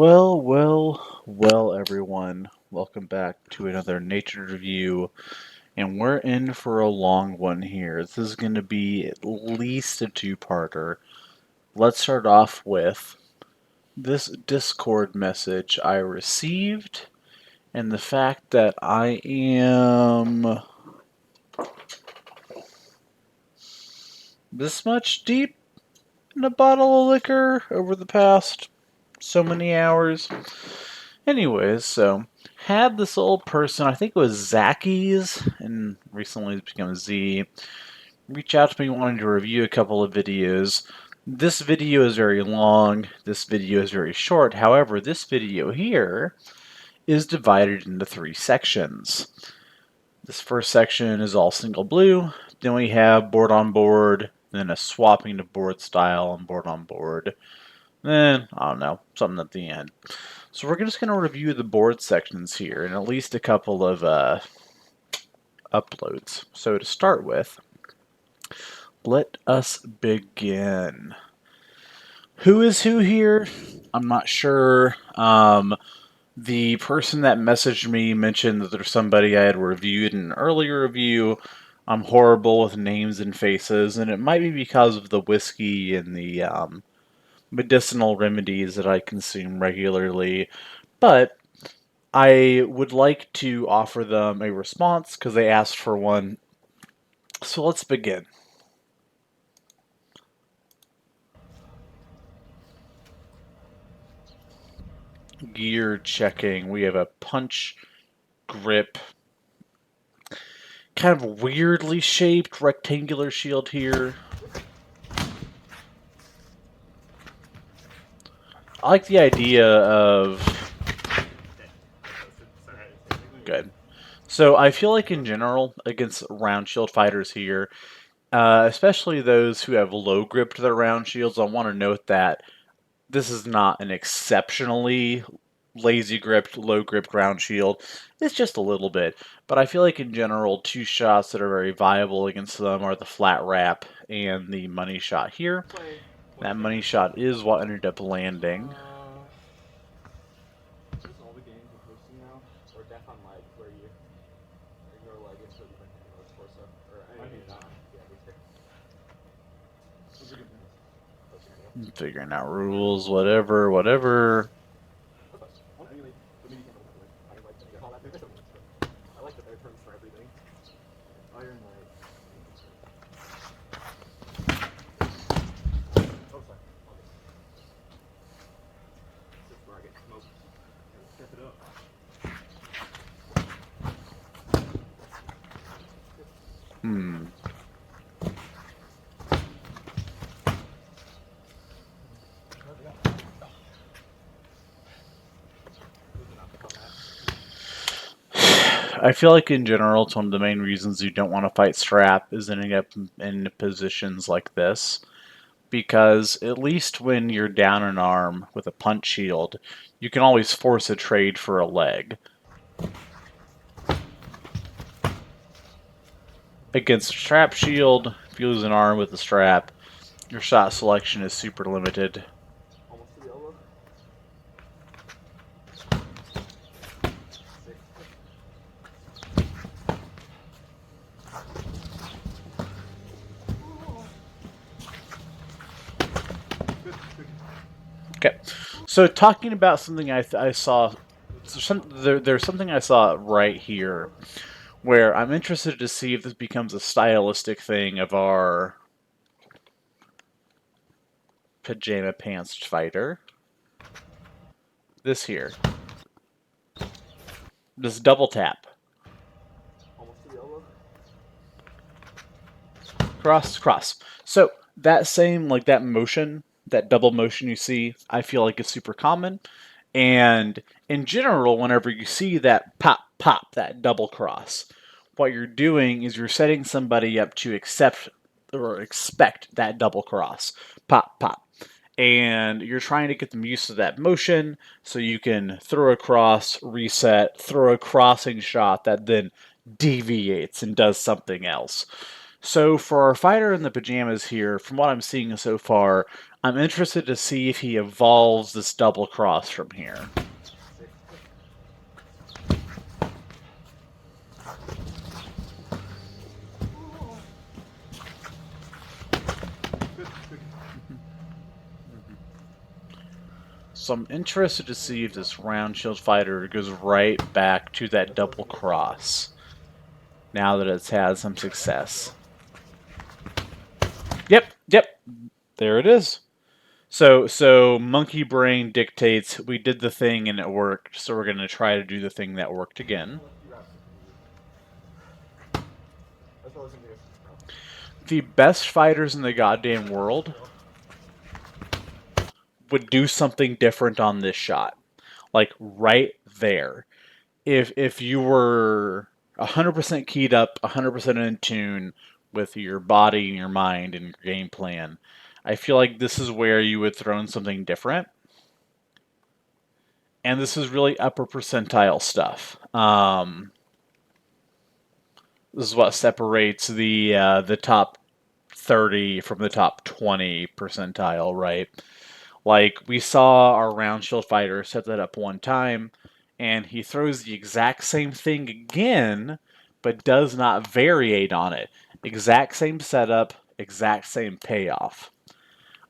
Well, everyone. Welcome back to another Natred Review, and we're in for a long one here. This is going to be at least a two-parter. Let's start off with this Discord message I received, and the fact that I am this much deep in a bottle of liquor over the past so many hours. Anyways, so had this old person, I think it was Zacky's, and recently it's become Z, reach out to me wanting to review a couple of videos. This video is very long, this video is very short, however, this video here is divided into three sections. This first section is all single blue, then we have board on board, then a swapping to board style and board on board. Then, I don't know, something at the end. So we're just going to review the board sections here and at least a couple of uploads. So to start with, let us begin. Who is who here? I'm not sure. The person that messaged me mentioned that there's somebody I had reviewed in an earlier review. I'm horrible with names and faces, and it might be because of the whiskey and the medicinal remedies that I consume regularly. But I would like to offer them a response because they asked for one. So let's begin. Gear checking. We have a punch grip. Kind of weirdly shaped rectangular shield here. I like the idea of... Good. So I feel like in general, against round shield fighters here, especially those who have low grip to their round shields, I want to note that this is not an exceptionally lazy gripped, low gripped round shield. It's just a little bit. But I feel like in general, two shots that are very viable against them are the flat wrap and the money shot here. That money shot is what ended up landing. Figuring out rules, whatever. I feel like in general, it's one of the main reasons you don't want to fight Strap is ending up in positions like this. Because at least when you're down an arm with a punch shield, you can always force a trade for a leg. Against a strap shield, if you lose an arm with a strap, your shot selection is super limited. Okay, so talking about something I saw, there's something I saw right here where I'm interested to see if this becomes a stylistic thing of our pajama pants fighter. This here. This double tap. Cross. So that same, like that motion, that double motion you see, I feel like is super common. And in general, whenever you see that pop, that double cross, what you're doing is you're setting somebody up to accept or expect that double cross. Pop. And you're trying to get them used to that motion so you can throw a cross, reset, throw a crossing shot that then deviates and does something else. So for our fighter in the pajamas here, from what I'm seeing so far, I'm interested to see if he evolves this double cross from here. So I'm interested to see if this round shield fighter goes right back to that double cross now that it's had some success. Yep, there it is. So monkey brain dictates we did the thing and it worked, so we're going to try to do the thing that worked again. The best fighters in the goddamn world would do something different on this shot. Like right there. If you were 100% keyed up, 100% in tune with your body and your mind and your game plan, I feel like this is where you would throw in something different. And this is really upper percentile stuff. This is what separates the top 30 from the top 20 percentile, right? Like, we saw our round shield fighter set that up one time, and he throws the exact same thing again, but does not variate on it. Exact same setup, exact same payoff.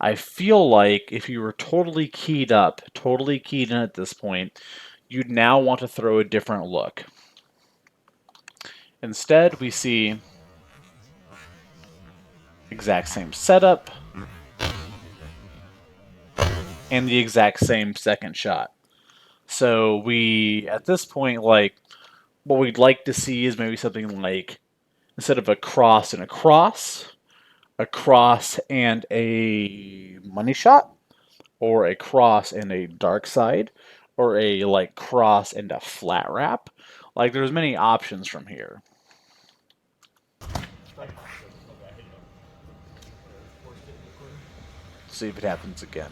I feel like if you were totally keyed up, totally keyed in at this point, you'd now want to throw a different look. Instead, we see exact same setup and the exact same second shot. So we, at this point, like, what we'd like to see is maybe something like, instead of a cross and a cross and a money shot, or a cross and a dark side, or a like cross and a flat wrap. Like, there's many options from here. See if it happens again.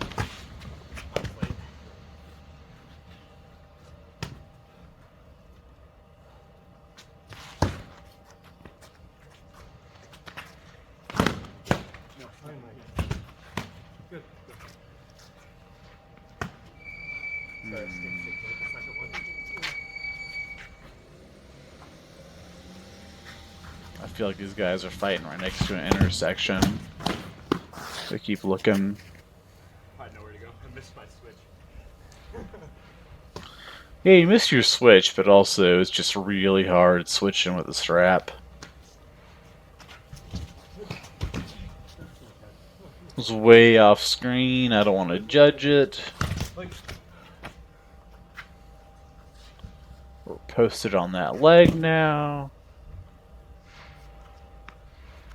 I feel like these guys are fighting right next to an intersection. They keep looking. I know where to go. I missed my switch. Yeah, you missed your switch, but also it's just really hard switching with the strap. It was way off screen. I don't want to judge it. We're posted on that leg now.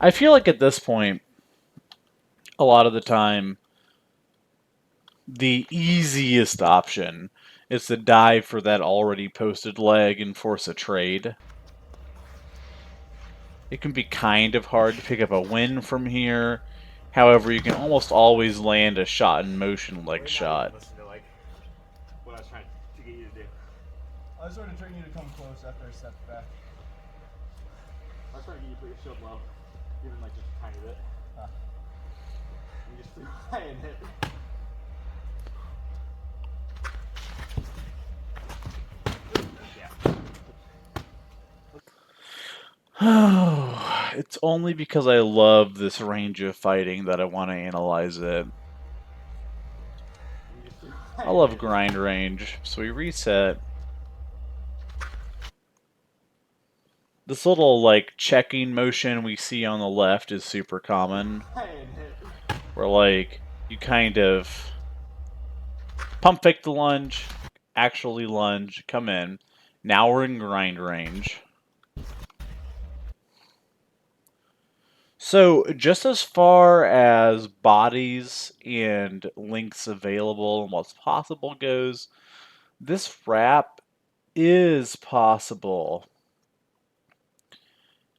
I feel like at this point, a lot of the time, the easiest option is to dive for that already posted leg and force a trade. It can be kind of hard to pick up a win from here. However, you can almost always land a shot in motion leg shot. Listen to like what I was trying to get you to do. I was sort of trying you to come close after I stepped back. I was trying to get you to put your shield low, even like just a tiny bit. You just threw high and hit. It's only because I love this range of fighting that I want to analyze it. I love grind range, so we reset. This little, like, checking motion we see on the left is super common. Where, like, you kind of pump fake the lunge, actually lunge, come in. Now we're in grind range. So, just as far as bodies and links available and what's possible goes, this wrap is possible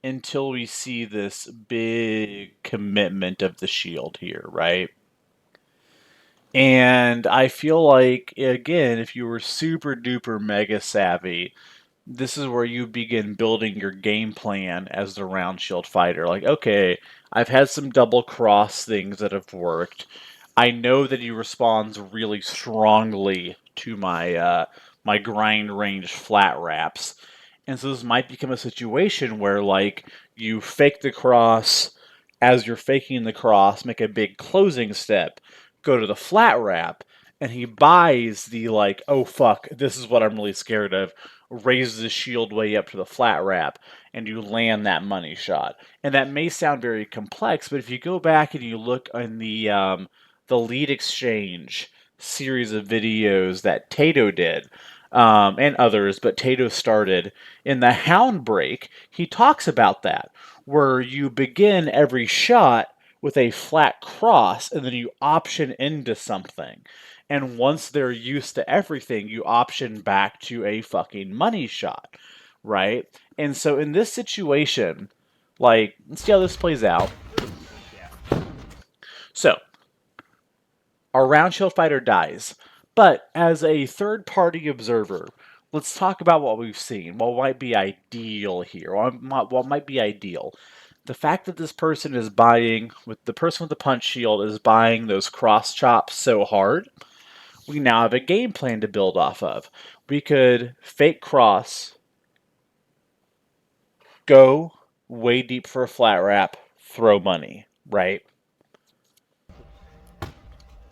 until we see this big commitment of the shield here, right? And I feel like, again, if you were super duper mega savvy, this is where you begin building your game plan as the round shield fighter. Like, okay, I've had some double cross things that have worked. I know that he responds really strongly to my grind range flat wraps. And so this might become a situation where, like, you fake the cross, as you're faking the cross, make a big closing step, go to the flat wrap, and he buys the, like, oh fuck, this is what I'm really scared of, raises the shield way up to the flat wrap, and you land that money shot. And that may sound very complex, but if you go back and you look in the lead exchange series of videos that Tato did, and others, but Tato started. In the Hound Break, he talks about that, where you begin every shot with a flat cross and then you option into something. And once they're used to everything, you option back to a fucking money shot, right? And so in this situation, like, let's see how this plays out. So, our round shield fighter dies. But as a third-party observer, let's talk about what we've seen. What might be ideal here? What might be ideal? The fact that this person is buying, with the person with the punch shield is buying those cross chops so hard, we now have a game plan to build off of. We could fake cross, go way deep for a flat wrap, throw money, right?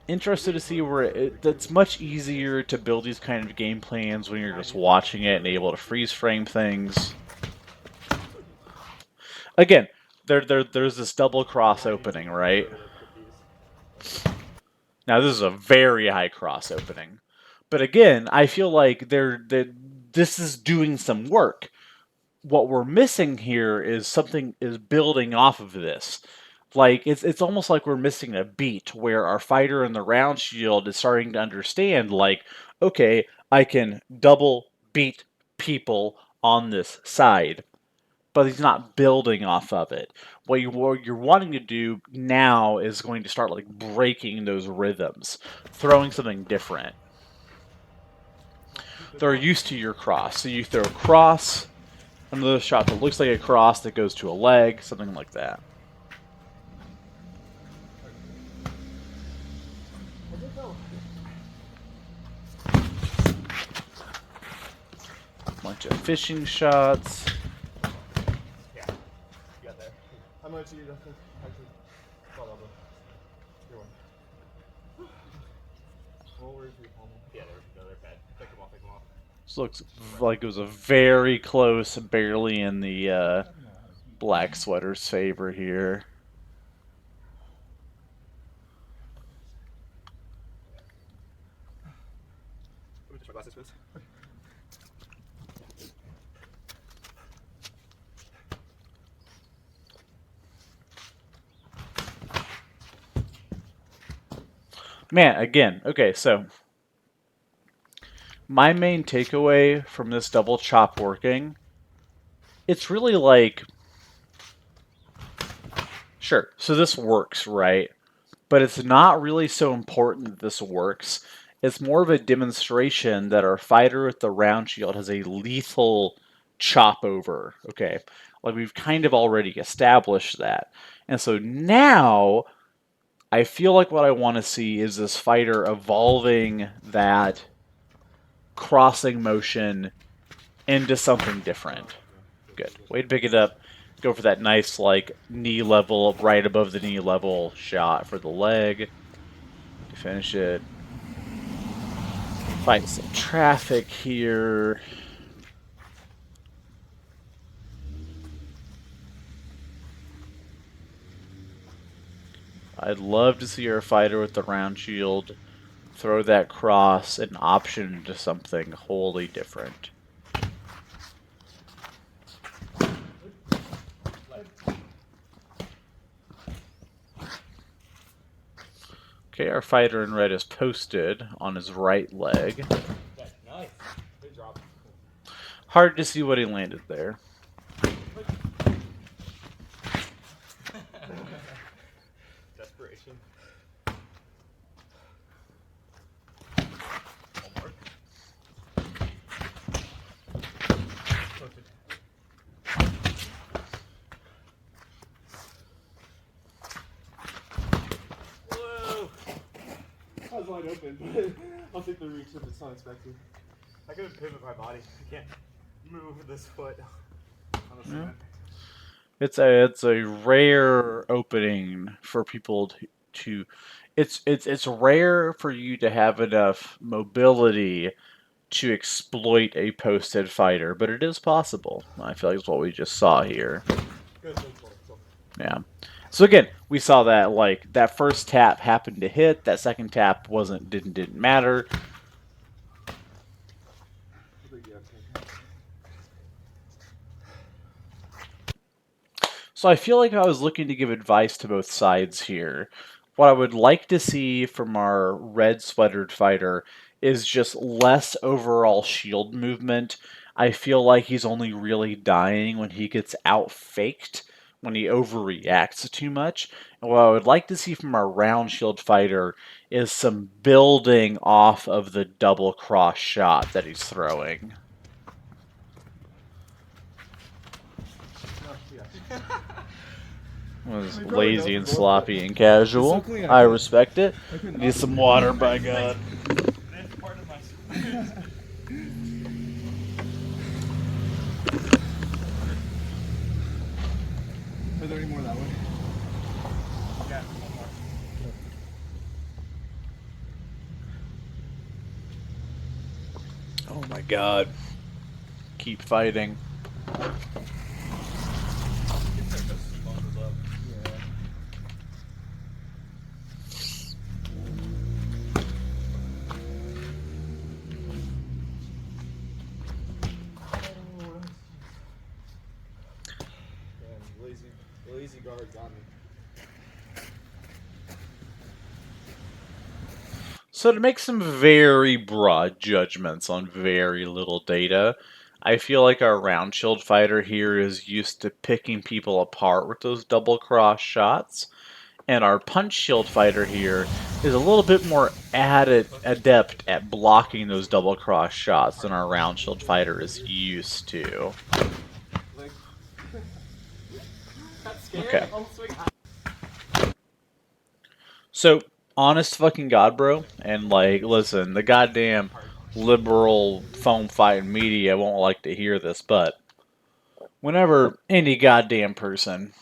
Interested to see where it's much easier to build these kind of game plans when you're just watching it and able to freeze frame things. Again, there's this double cross opening, right? Now this is a very high cross opening, but again, I feel like this is doing some work. What we're missing here is something is building off of this. Like, it's almost like we're missing a beat where our fighter in the round shield is starting to understand, like, okay, I can double beat people on this side, but he's not building off of it. What you're wanting to do now is going to start, like, breaking those rhythms, throwing something different. They're used to your cross, so you throw cross, another shot that looks like a cross that goes to a leg, something like that. Bunch of fishing shots. Yeah, you got there. I'm going to you, actually. Follow up. Your one. Well, where's your palm? Yeah, they're bad. Pick them off, pick them off. This looks like it was a very close, barely in the black sweater's favor here. Let me touch my glasses, please. Man, again, okay, so my main takeaway from this double chop working, it's really like, sure, so this works, right? But it's not really so important that this works. It's more of a demonstration that our fighter with the round shield has a lethal chop over, okay? Like, we've kind of already established that. And so now, I feel like what I want to see is this fighter evolving that crossing motion into something different. Good. Way to pick it up. Go for that nice, like, knee level, right above the knee level shot for the leg. To finish it. Fight some traffic here. I'd love to see our fighter with the round shield throw that cross and option into something wholly different. Okay, our fighter in red is posted on his right leg. Nice. Good drop. Hard to see what he landed there. Desperation. Whoa! wide open, but I'll take the reach if it's unexpected. I couldn't pivot my body. I can't move this foot on the cement. It's a rare opening for people to it's rare for you to have enough mobility to exploit a posted fighter, but it is possible. I feel like it's what we just saw here. Good. Yeah. So again, we saw that like that first tap happened to hit, that second tap didn't matter. So I feel like I was looking to give advice to both sides here. What I would like to see from our red sweatered fighter is just less overall shield movement. I feel like he's only really dying when he gets out faked, when he overreacts too much. And what I would like to see from our round shield fighter is some building off of the double cross shot that he's throwing. Was lazy and sloppy and casual. I respect it. Need some water, by God. That's part of my. Are there any more that way? Yeah, one more. Oh my God. Keep fighting. Lazy guard got me. So to make some very broad judgments on very little data, I feel like our round shield fighter here is used to picking people apart with those double cross shots, and our punch shield fighter here is a little bit more adept at blocking those double cross shots than our round shield fighter is used to. Okay. So, honest fucking God, bro, and like, listen, the goddamn liberal foam fighting media won't like to hear this, but whenever any goddamn person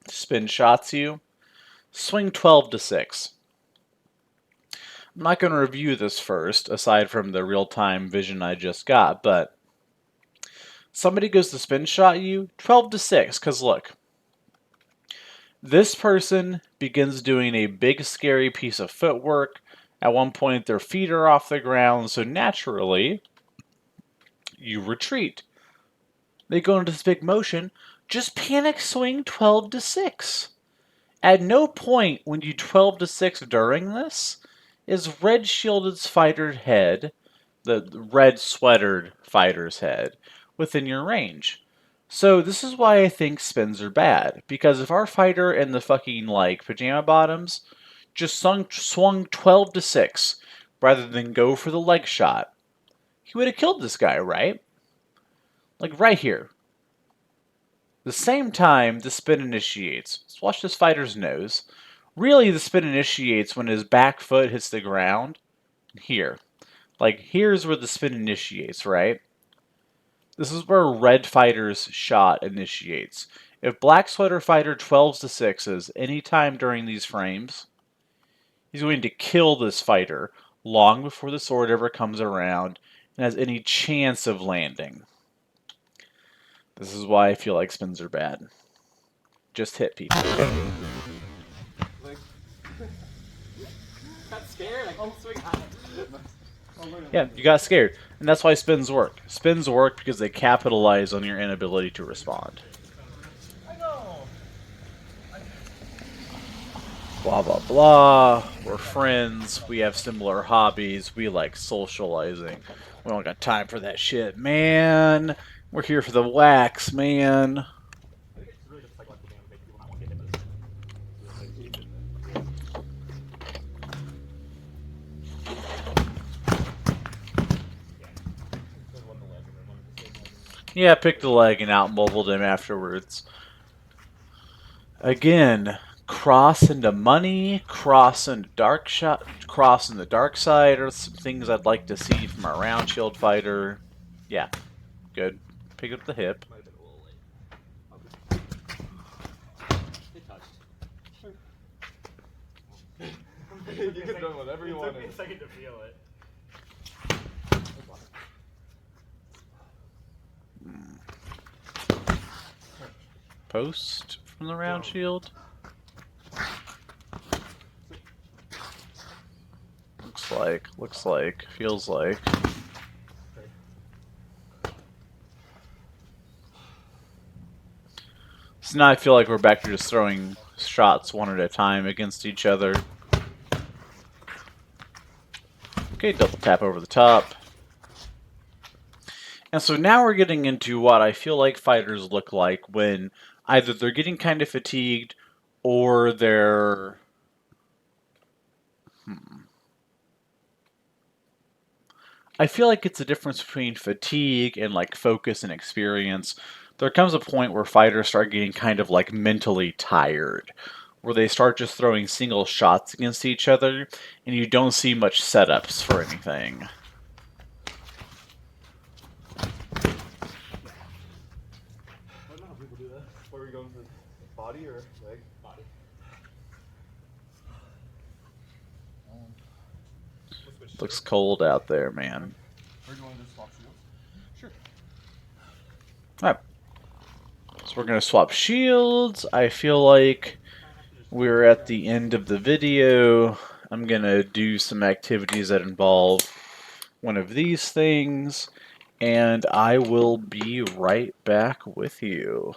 spin shots you, swing 12 to 6. I'm not going to review this first, aside from the real-time vision I just got, but somebody goes to spin shot you, 12 to 6, because look, this person begins doing a big scary piece of footwork. At one point their feet are off the ground, so naturally you retreat. They go into this big motion, just panic swing 12 to 6. At no point when you 12 to 6 during this is red shielded's fighter's head, the red sweatered fighter's head, within your range. So this is why I think spins are bad, because if our fighter in the fucking like pajama bottoms just swung 12 to 6 rather than go for the leg shot, he would have killed this guy, right? Like right here. The same time the spin initiates. Let's watch this fighter's nose. Really, the spin initiates when his back foot hits the ground. Here. Like, here's where the spin initiates, right? This is where red fighter's shot initiates. If black sweater fighter 12s to 6s anytime during these frames, he's going to kill this fighter long before the sword ever comes around and has any chance of landing. This is why I feel like spins are bad. Just hit people. Like, got scared. I couldn't swing high. Yeah, you got scared. And that's why spins work. Spins work because they capitalize on your inability to respond. I know. Blah, blah, blah. We're friends. We have similar hobbies. We like socializing. We don't got time for that shit, man. We're here for the wax, man. I think it's really just psychological damage making people not want to get hit by this. Yeah, picked the leg and out-mobiled him afterwards. Again, cross into money, cross into dark shot, cross in the dark side, or some things I'd like to see from a round shield fighter. Yeah, good. Pick up the hip. Might have been a little late. It touched. You could have done whatever you wanted. It took me a second to feel it. Post from the round shield. Looks like, feels like. So now I feel like we're back to just throwing shots one at a time against each other. Okay, double tap over the top. And so now we're getting into what I feel like fighters look like when either they're getting kind of fatigued or they're... I feel like it's a difference between fatigue and like focus and experience. There comes a point where fighters start getting kind of like mentally tired, where they start just throwing single shots against each other, and you don't see much setups for anything. I don't know how people do that. Where are we going for body or leg? Body. Looks cold out there, man. Or do you want to just swap shields? Sure. Alright. So we're going to swap shields. I feel like we're at the end of the video. I'm going to do some activities that involve one of these things, and I will be right back with you.